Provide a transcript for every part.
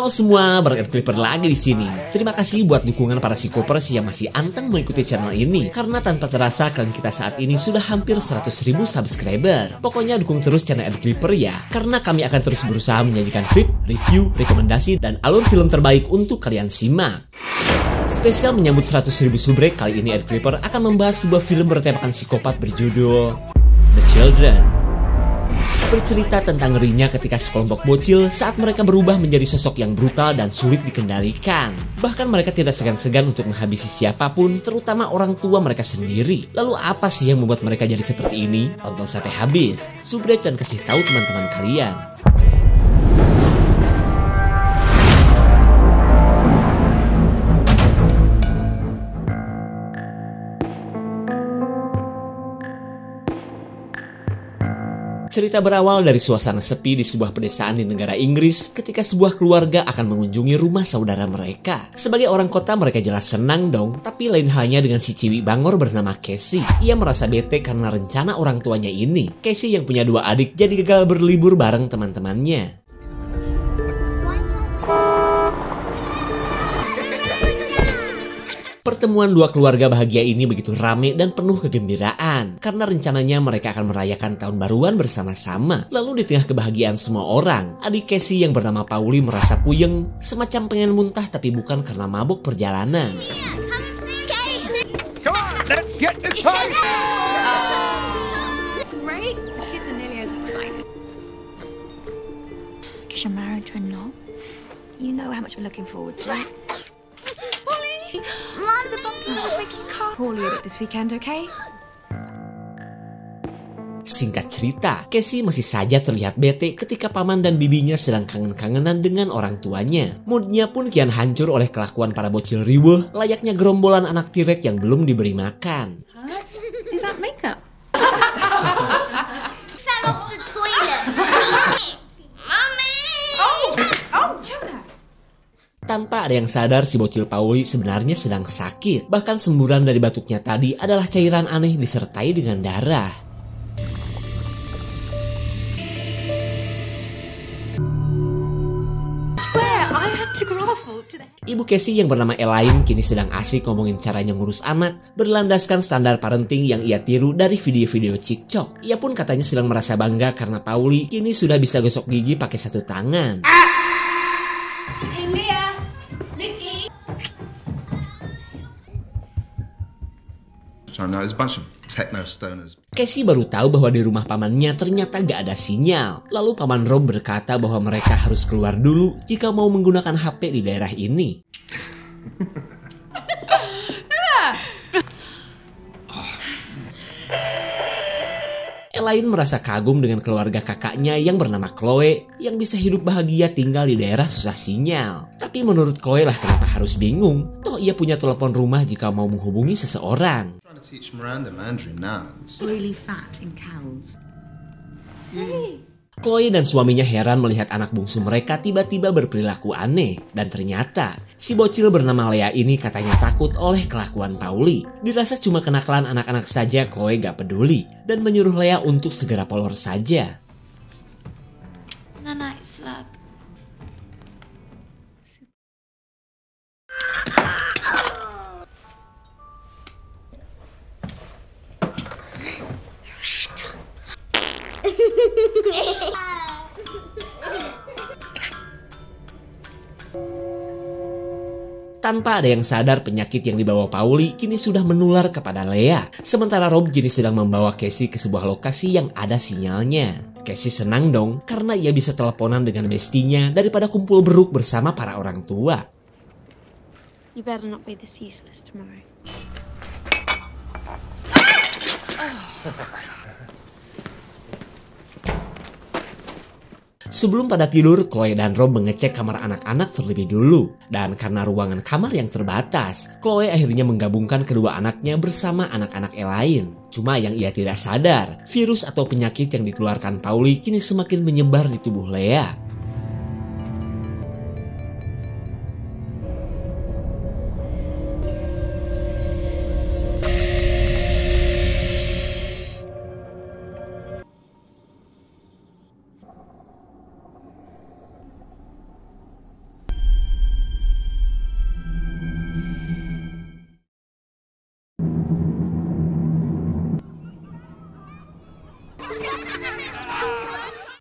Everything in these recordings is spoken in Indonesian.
Halo semua, Barang Clipper lagi di sini. Terima kasih buat dukungan para Psikopers yang masih anteng mengikuti channel ini, karena tanpa terasa kalian kita saat ini sudah hampir 100.000 subscriber. Pokoknya dukung terus channel Clipper ya, karena kami akan terus berusaha menyajikan klip, review, rekomendasi, dan alur film terbaik untuk kalian simak. Spesial menyambut 100.000 subrek, kali ini Clipper akan membahas sebuah film bertemakan psikopat berjudul The Children. Bercerita tentang ngerinya ketika sekelompok bocil saat mereka berubah menjadi sosok yang brutal dan sulit dikendalikan. Bahkan mereka tidak segan-segan untuk menghabisi siapapun, terutama orang tua mereka sendiri. Lalu apa sih yang membuat mereka jadi seperti ini? Tonton sampai habis, subrek dan kasih tahu teman-teman kalian. Cerita berawal dari suasana sepi di sebuah pedesaan di negara Inggris ketika sebuah keluarga akan mengunjungi rumah saudara mereka. Sebagai orang kota mereka jelas senang dong, tapi lain halnya dengan si ciwi bangor bernama Casey. Ia merasa bete karena rencana orang tuanya ini. Casey yang punya 2 adik jadi gagal berlibur bareng teman-temannya. Pertemuan 2 keluarga bahagia ini begitu rame dan penuh kegembiraan karena rencananya mereka akan merayakan tahun baruan bersama-sama. Lalu di tengah kebahagiaan semua orang, adik Casey yang bernama Pauli merasa puyeng, semacam pengen muntah tapi bukan karena mabuk perjalanan. Singkat cerita, Casey masih saja terlihat bete ketika paman dan bibinya sedang kangen-kangenan dengan orang tuanya. Moodnya pun kian hancur oleh kelakuan para bocil riweuh, layaknya gerombolan anak tirek yang belum diberi makan. Is that makeup? Fell off the toilet. Mommy! Oh, Jonah! Tanpa ada yang sadar, si bocil Pauli sebenarnya sedang sakit. Bahkan semburan dari batuknya tadi adalah cairan aneh disertai dengan darah. Ibu Casey yang bernama Elaine kini sedang asik ngomongin caranya ngurus anak, berlandaskan standar parenting yang ia tiru dari video-video cikcok. Ia pun katanya sedang merasa bangga karena Pauli kini sudah bisa gosok gigi pakai 1 tangan. Hey Mia! Nikki! So no, there's a bunch of techno stoners. Casey baru tahu bahwa di rumah pamannya ternyata gak ada sinyal. Lalu paman Rob berkata bahwa mereka harus keluar dulu jika mau menggunakan HP di daerah ini. Elaine merasa kagum dengan keluarga kakaknya yang bernama Chloe yang bisa hidup bahagia tinggal di daerah susah sinyal. Tapi menurut Chloe lah kenapa harus bingung, toh ia punya telepon rumah jika mau menghubungi seseorang. Teach Miranda Mandarin now. Oily fat and cows. Chloe dan suaminya heran melihat anak bungsu mereka tiba-tiba berperilaku aneh. Dan ternyata, si bocil bernama Lea ini katanya takut oleh kelakuan Pauli. Dirasa cuma kenakalan anak-anak saja, Chloe gak peduli dan menyuruh Lea untuk segera polor saja. Nana, it's love. Tanpa ada yang sadar, penyakit yang dibawa Pauli kini sudah menular kepada Lea. Sementara Rob kini sedang membawa Casey ke sebuah lokasi yang ada sinyalnya. Casey senang dong karena ia bisa teleponan dengan bestinya daripada kumpul beruk bersama para orang tua. You better not be this useless tomorrow. Sebelum pada tidur, Chloe dan Rob mengecek kamar anak-anak terlebih dulu. Dan karena ruangan kamar yang terbatas, Chloe akhirnya menggabungkan kedua anaknya bersama anak-anak Elaine. Cuma yang ia tidak sadar, virus atau penyakit yang dikeluarkan Pauli kini semakin menyebar di tubuh Lea.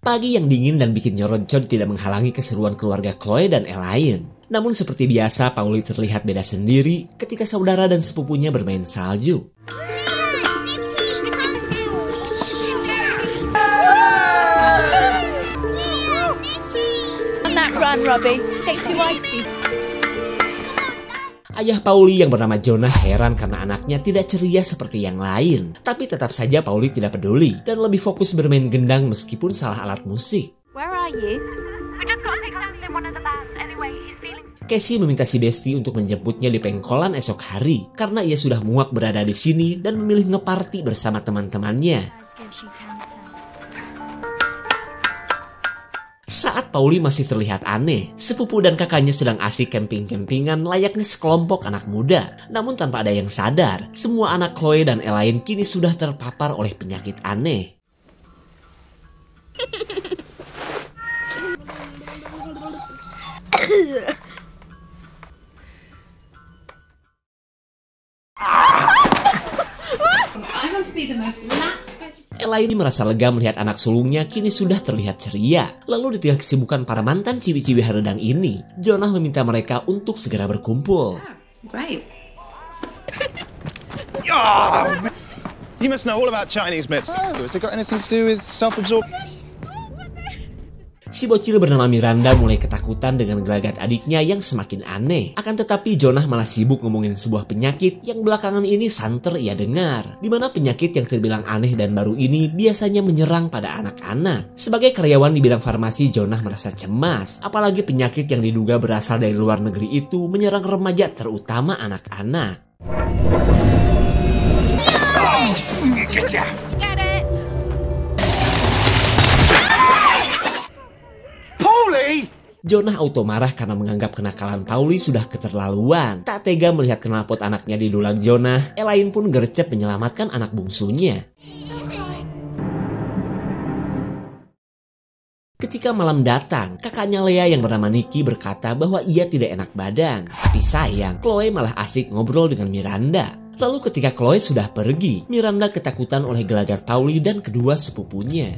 Pagi yang dingin dan bikin nyoroncoh tidak menghalangi keseruan keluarga Chloe dan Elaine. Namun seperti biasa, Pauli terlihat beda sendiri ketika saudara dan sepupunya bermain salju. And that run, Robbie. It's getting too icy. Ayah Pauli yang bernama Jonah heran karena anaknya tidak ceria seperti yang lain. Tapi tetap saja Pauli tidak peduli dan lebih fokus bermain gendang meskipun salah alat musik. Where are you? We just got to pick up in one of the bands. Anyway, he's feeling... Casey meminta si Besti untuk menjemputnya di pengkolan esok hari karena ia sudah muak berada di sini dan memilih ngeparty bersama teman-temannya. Saat Pauli masih terlihat aneh, sepupu dan kakaknya sedang asik camping-campingan layaknya sekelompok anak muda. Namun tanpa ada yang sadar, semua anak Chloe dan Elaine kini sudah terpapar oleh penyakit aneh. I must be the most relaxed vegetarian. Elaine merasa lega melihat anak sulungnya kini sudah terlihat ceria. Lalu di tengah kesibukan para mantan ciwi-ciwi haredang ini, Jonah meminta mereka untuk segera berkumpul. Great. You must know all about Chinese myths. Oh, has it got anything to do with self-absorption? Si bocil bernama Miranda mulai ketakutan dengan gelagat adiknya yang semakin aneh. Akan tetapi Jonah malah sibuk ngomongin sebuah penyakit yang belakangan ini santer ia dengar. Di mana penyakit yang terbilang aneh dan baru ini biasanya menyerang pada anak-anak. Sebagai karyawan di bidang farmasi, Jonah merasa cemas. Apalagi penyakit yang diduga berasal dari luar negeri itu menyerang remaja, terutama anak-anak. Get it. Jonah auto marah karena menganggap kenakalan Pauli sudah keterlaluan. Tak tega melihat knalpot anaknya didulang Jonah, Elaine pun gercep menyelamatkan anak bungsunya. Ketika malam datang, kakaknya Lea yang bernama Nikki berkata bahwa ia tidak enak badan. Tapi sayang, Chloe malah asik ngobrol dengan Miranda. Lalu ketika Chloe sudah pergi, Miranda ketakutan oleh gelagat Pauli dan kedua sepupunya.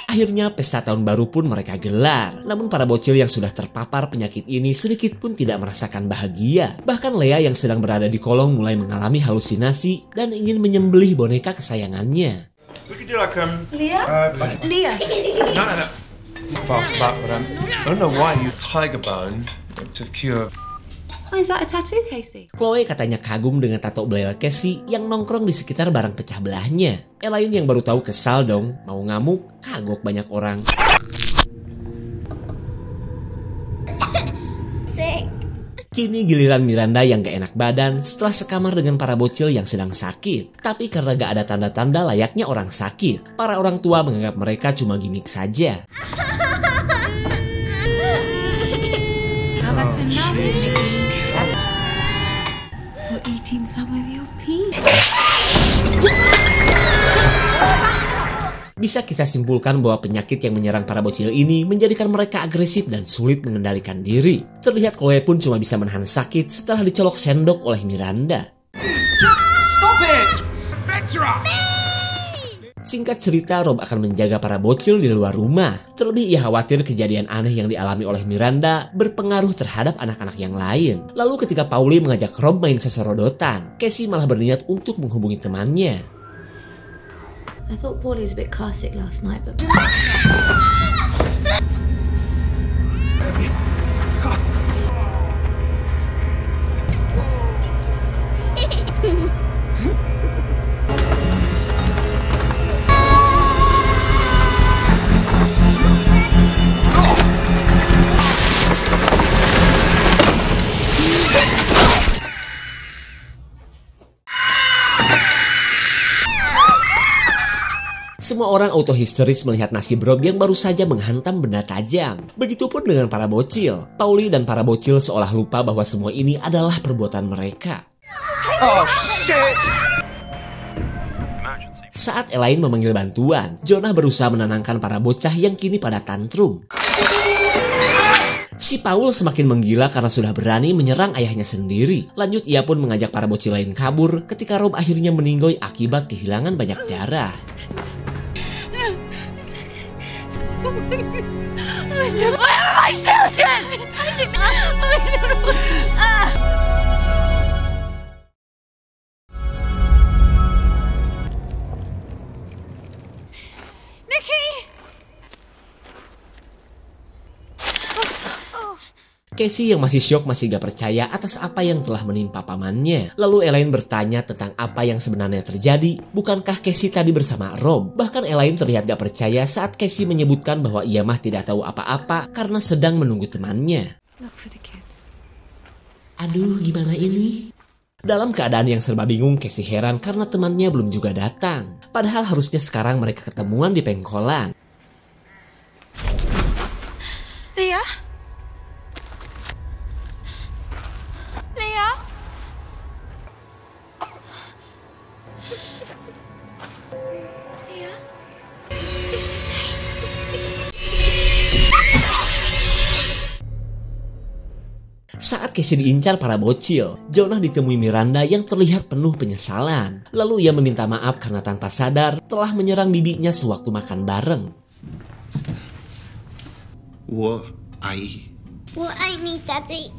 Akhirnya pesta tahun baru pun mereka gelar. Namun para bocil yang sudah terpapar penyakit ini sedikit pun tidak merasakan bahagia. Bahkan Lea yang sedang berada di kolong mulai mengalami halusinasi dan ingin menyembelih boneka kesayangannya. We could do like Leah? Leah. no. Fast back, but I don't know why you tiger bone to cure. Oh, is that a tattoo, Casey? Chloe katanya kagum dengan tato Blair Casey yang nongkrong di sekitar barang pecah belahnya. Elaine yang baru tahu kesal dong, mau ngamuk, kagok banyak orang. Kini giliran Miranda yang gak enak badan setelah sekamar dengan para bocil yang sedang sakit. Tapi karena gak ada tanda-tanda layaknya orang sakit, para orang tua menganggap mereka cuma gimmick saja. Now that's enough. You're eating some of your pee. Bisa kita simpulkan bahwa penyakit yang menyerang para bocil ini menjadikan mereka agresif dan sulit mengendalikan diri. Terlihat Chloe pun cuma bisa menahan sakit setelah dicolok sendok oleh Miranda. Just stop it! Spectra! Singkat cerita, Rob akan menjaga para bocil di luar rumah. Terlebih ia khawatir kejadian aneh yang dialami oleh Miranda berpengaruh terhadap anak-anak yang lain. Lalu ketika Pauli mengajak Rob main sesorodotan, Casey malah berniat untuk menghubungi temannya. I thought Paulie was a bit classic last night, but... Semua orang auto histeris melihat nasib Rob yang baru saja menghantam benda tajam. Begitupun dengan para bocil. Pauli dan para bocil seolah lupa bahwa semua ini adalah perbuatan mereka. Oh shit! Saat Elaine memanggil bantuan, Jonah berusaha menenangkan para bocah yang kini pada tantrum. Si Paul semakin menggila karena sudah berani menyerang ayahnya sendiri. Lanjut ia pun mengajak para bocil lain kabur ketika Rob akhirnya meninggoy akibat kehilangan banyak darah. My children! Casey yang masih syok masih gak percaya atas apa yang telah menimpa pamannya. Lalu Elaine bertanya tentang apa yang sebenarnya terjadi. Bukankah Casey tadi bersama Rob? Bahkan Elaine terlihat gak percaya saat Casey menyebutkan bahwa ia mah tidak tahu apa-apa karena sedang menunggu temannya. Aduh, gimana ini? Dalam keadaan yang serba bingung, Casey heran karena temannya belum juga datang. Padahal harusnya sekarang mereka ketemuan di pengkolan. Leah? Leah? Leah? It's okay. Saat Casey diincar para bocil, Jonah ditemui Miranda yang terlihat penuh penyesalan. Lalu ia meminta maaf karena tanpa sadar telah menyerang bibinya sewaktu makan bareng. What I need, Daddy.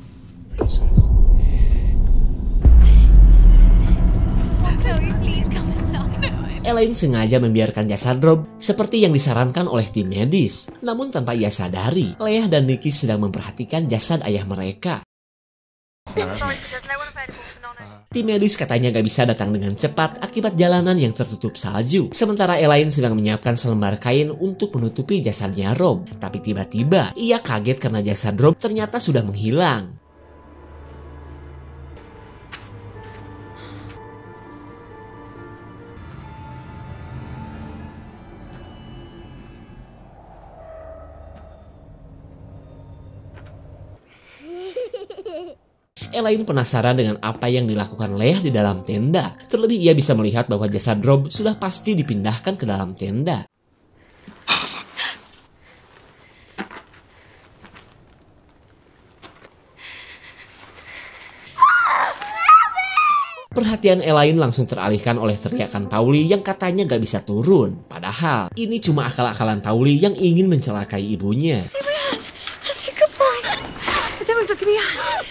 Chloe, please come inside. Elaine sengaja membiarkan jasad Rob seperti yang disarankan oleh tim medis. Namun tanpa ia sadari, Leah dan Nikki sedang memperhatikan jasad ayah mereka. Tim medis katanya gak bisa datang dengan cepat akibat jalanan yang tertutup salju. Sementara Elaine sedang menyiapkan selembar kain untuk menutupi jasadnya Rob. Tapi tiba-tiba ia kaget karena jasad Rob ternyata sudah menghilang. Elaine penasaran dengan apa yang dilakukan Leah di dalam tenda. Terlebih ia bisa melihat bahwa jasad Rob sudah pasti dipindahkan ke dalam tenda. Perhatian Elaine langsung teralihkan oleh teriakan Pauli yang katanya gak bisa turun. Padahal ini cuma akal-akalan Pauli yang ingin mencelakai ibunya. That's a good boy. Don't give me a hand.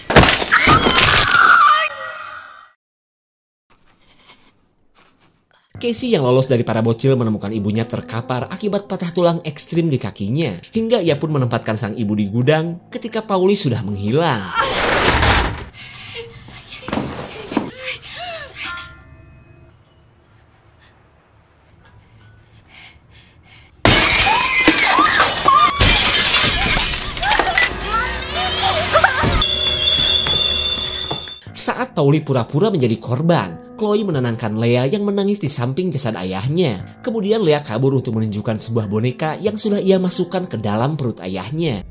Casey yang lolos dari para bocil menemukan ibunya terkapar akibat patah tulang ekstrim di kakinya. Hingga ia pun menempatkan sang ibu di gudang ketika Pauli sudah menghilang. Saat Pauli pura-pura menjadi korban, Chloe menenangkan Leah yang menangis di samping jasad ayahnya. Kemudian Leah kabur untuk menunjukkan sebuah boneka yang sudah ia masukkan ke dalam perut ayahnya.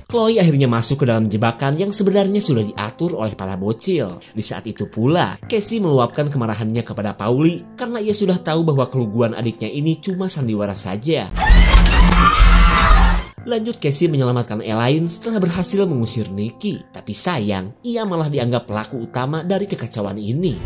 Chloe akhirnya masuk ke dalam jebakan yang sebenarnya sudah diatur oleh para bocil. Di saat itu pula, Casey meluapkan kemarahannya kepada Pauli karena ia sudah tahu bahwa keluguan adiknya ini cuma sandiwara saja. Lanjut, Casey menyelamatkan Elaine setelah berhasil mengusir Nikki. Tapi sayang, ia malah dianggap pelaku utama dari kekacauan ini.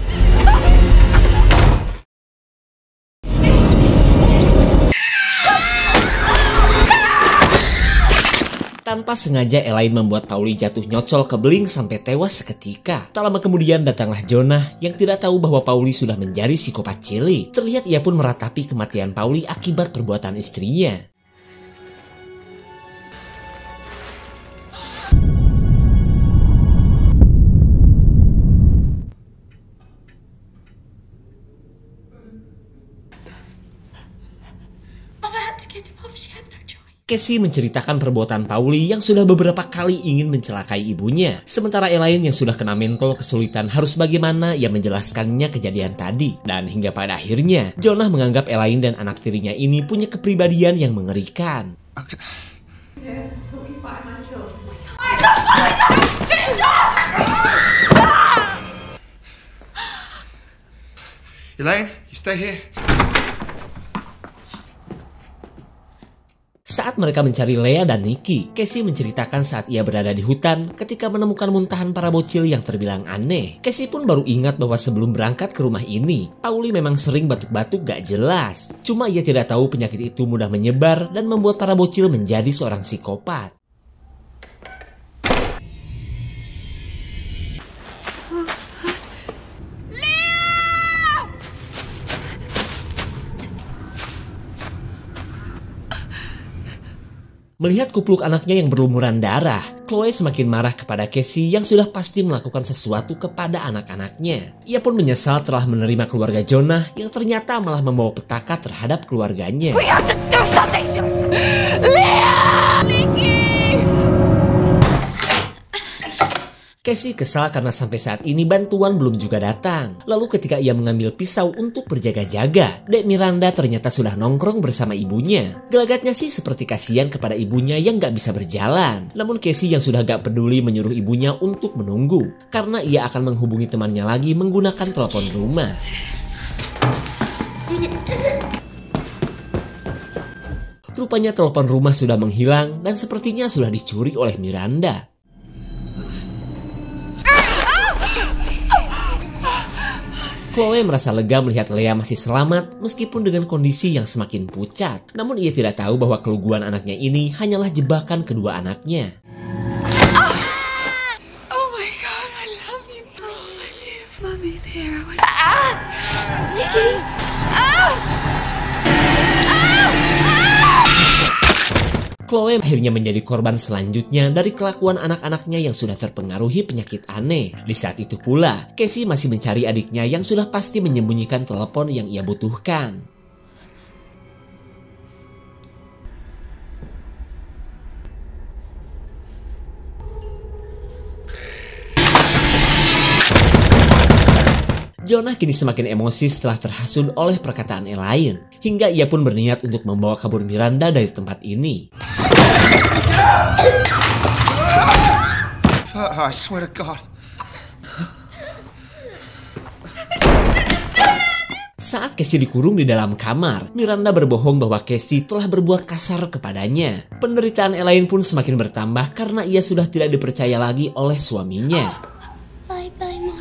Tanpa sengaja Elaine membuat Pauli jatuh nyocol ke beling sampai tewas seketika. Tak lama kemudian datanglah Jonah yang tidak tahu bahwa Pauli sudah menjadi psikopat cilik. Terlihat ia pun meratapi kematian Pauli akibat perbuatan istrinya. Mama had to get him off. She had no choice. Casey menceritakan perbuatan Pauli yang sudah beberapa kali ingin mencelakai ibunya. Sementara Elaine yang sudah kena mentol kesulitan harus bagaimana ia menjelaskannya kejadian tadi. Dan hingga pada akhirnya, Jonah menganggap Elaine dan anak tirinya ini punya kepribadian yang mengerikan. Okay. Elaine, you stay here. Saat mereka mencari Leah dan Nikki, Casey menceritakan saat ia berada di hutan ketika menemukan muntahan para bocil yang terbilang aneh. Casey pun baru ingat bahwa sebelum berangkat ke rumah ini, Pauli memang sering batuk-batuk gak jelas. Cuma ia tidak tahu penyakit itu mudah menyebar dan membuat para bocil menjadi seorang psikopat. Melihat kupluk anaknya yang berlumuran darah, Chloe semakin marah kepada Casey yang sudah pasti melakukan sesuatu kepada anak-anaknya. Ia pun menyesal telah menerima keluarga Jonah yang ternyata malah membawa petaka terhadap keluarganya. We have to do something! Leah! Nikki! Casey kesal karena sampai saat ini bantuan belum juga datang. Lalu ketika ia mengambil pisau untuk berjaga-jaga, Dek Miranda ternyata sudah nongkrong bersama ibunya. Gelagatnya sih seperti kasihan kepada ibunya yang gak bisa berjalan. Namun Casey yang sudah gak peduli menyuruh ibunya untuk menunggu, karena ia akan menghubungi temannya lagi menggunakan telepon rumah. Rupanya telepon rumah sudah menghilang dan sepertinya sudah dicuri oleh Miranda. Chloe merasa lega melihat Leah masih selamat meskipun dengan kondisi yang semakin pucat. Namun ia tidak tahu bahwa keluguan anaknya ini hanyalah jebakan kedua anaknya. Oh my god, I love you. Oh my beautiful mommy's here. Nikki! Chloe akhirnya menjadi korban selanjutnya dari kelakuan anak-anaknya yang sudah terpengaruhi penyakit aneh. Di saat itu pula, Casey masih mencari adiknya yang sudah pasti menyembunyikan telepon yang ia butuhkan. Jonah kini semakin emosi setelah terhasut oleh perkataan Elaine, hingga ia pun berniat untuk membawa kabur Miranda dari tempat ini. I swear to God. Saat Casey dikurung di dalam kamar, Miranda berbohong bahwa Casey telah berbuat kasar kepadanya. Penderitaan Elaine pun semakin bertambah karena ia sudah tidak dipercaya lagi oleh suaminya. Bye-bye, Mom.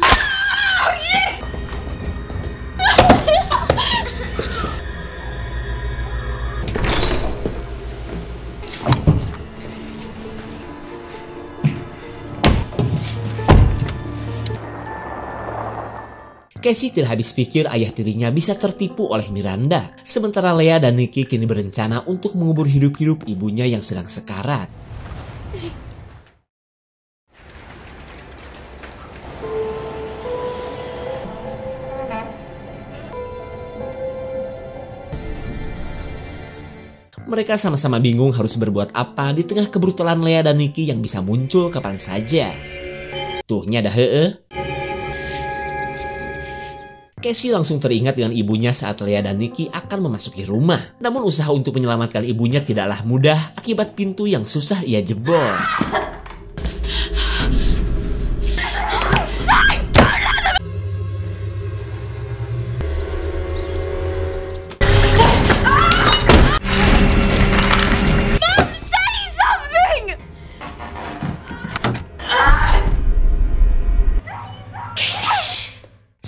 Casey tidak habis pikir ayah tirinya bisa tertipu oleh Miranda. Sementara Leah dan Nikki kini berencana untuk mengubur hidup-hidup ibunya yang sedang sekarat. Mereka sama-sama bingung harus berbuat apa di tengah kebrutalan Leah dan Nikki yang bisa muncul kapan saja. Tuhnya dah Casey langsung teringat dengan ibunya saat Leah dan Nikki akan memasuki rumah. Namun usaha untuk menyelamatkan ibunya tidaklah mudah akibat pintu yang susah ia jebol.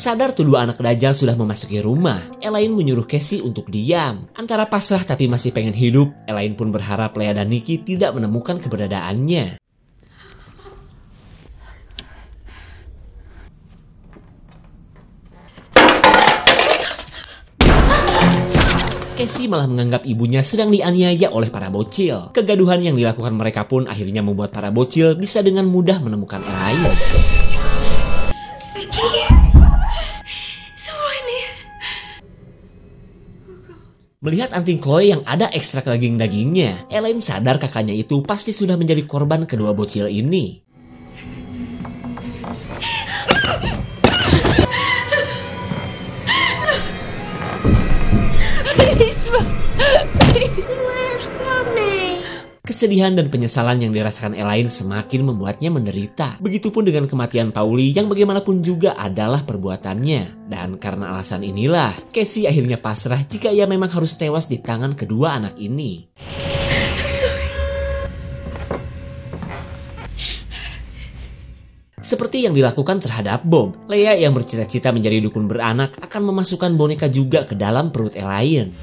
Sadar kedua anak Dajjal sudah memasuki rumah, Elaine menyuruh Casey untuk diam. Antara pasrah tapi masih pengen hidup, Elaine pun berharap Leah dan Nikki tidak menemukan keberadaannya. Casey malah menganggap ibunya sedang dianiaya oleh para bocil. Kegaduhan yang dilakukan mereka pun akhirnya membuat para bocil bisa dengan mudah menemukan Elaine. Melihat anting Chloe yang ada ekstrak daging-dagingnya, Elaine sadar kakaknya itu pasti sudah menjadi korban kedua bocil ini. Kesedihan dan penyesalan yang dirasakan Elaine semakin membuatnya menderita. Begitupun dengan kematian Pauli yang bagaimanapun juga adalah perbuatannya. Dan karena alasan inilah, Casey akhirnya pasrah jika ia memang harus tewas di tangan kedua anak ini. Seperti yang dilakukan terhadap Bob, Leah yang bercita-cita menjadi dukun beranak akan memasukkan boneka juga ke dalam perut Elaine.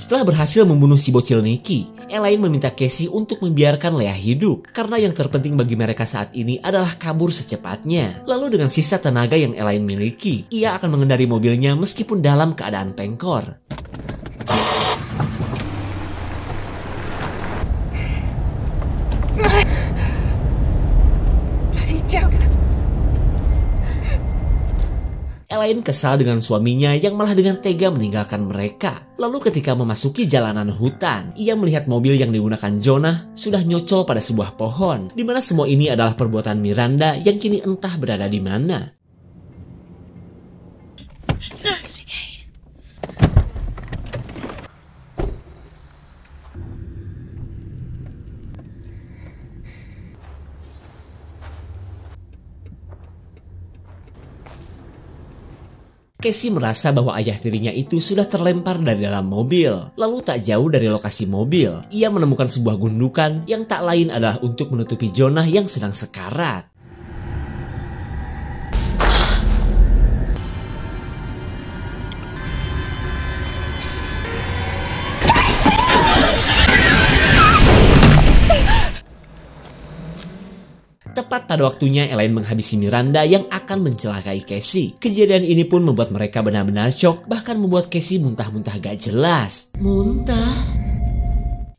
Setelah berhasil membunuh si bocil Nicky, Elaine meminta Casey untuk membiarkan Leah hidup karena yang terpenting bagi mereka saat ini adalah kabur secepatnya. Lalu dengan sisa tenaga yang Elaine miliki, ia akan mengendari mobilnya meskipun dalam keadaan pengkor. Elaine kesal dengan suaminya yang malah dengan tega meninggalkan mereka. Lalu ketika memasuki jalanan hutan, ia melihat mobil yang digunakan Jonah sudah nyocol pada sebuah pohon, di mana semua ini adalah perbuatan Miranda yang kini entah berada di mana. No, it's okay. Casey merasa bahwa ayah tirinya itu sudah terlempar dari dalam mobil. Lalu tak jauh dari lokasi mobil, ia menemukan sebuah gundukan yang tak lain adalah untuk menutupi Jonah yang sedang sekarat. Tepat pada waktunya Elaine menghabisi Miranda yang akan mencelakai Casey. Kejadian ini pun membuat mereka benar-benar syok, bahkan membuat Casey muntah-muntah gak jelas. Muntah?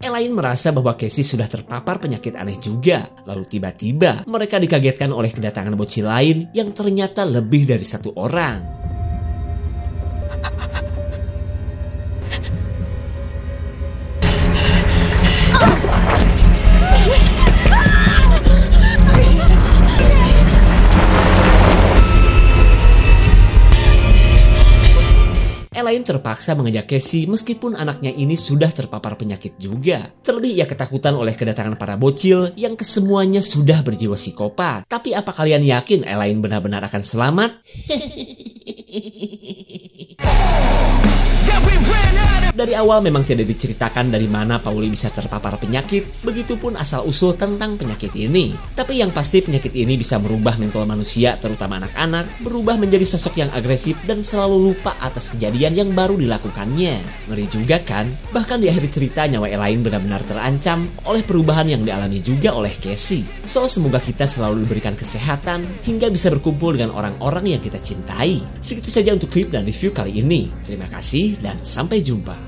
Elaine merasa bahwa Casey sudah terpapar penyakit aneh juga. Lalu tiba-tiba mereka dikagetkan oleh kedatangan bocil lain yang ternyata lebih dari satu orang. Elaine terpaksa mengajak Casey meskipun anaknya ini sudah terpapar penyakit juga. Terlebih ia ketakutan oleh kedatangan para bocil yang kesemuanya sudah berjiwa psikopat. Tapi apa kalian yakin Elaine benar-benar akan selamat? Dari awal memang tidak diceritakan dari mana Pauli bisa terpapar penyakit, begitupun asal-usul tentang penyakit ini. Tapi yang pasti penyakit ini bisa merubah mental manusia, terutama anak-anak, berubah menjadi sosok yang agresif dan selalu lupa atas kejadian yang baru dilakukannya. Ngeri juga kan? Bahkan di akhir cerita nyawa Elaine benar-benar terancam oleh perubahan yang dialami juga oleh Casey. So semoga kita selalu diberikan kesehatan hingga bisa berkumpul dengan orang-orang yang kita cintai. Segitu saja untuk klip dan review kali ini. Terima kasih dan sampai jumpa.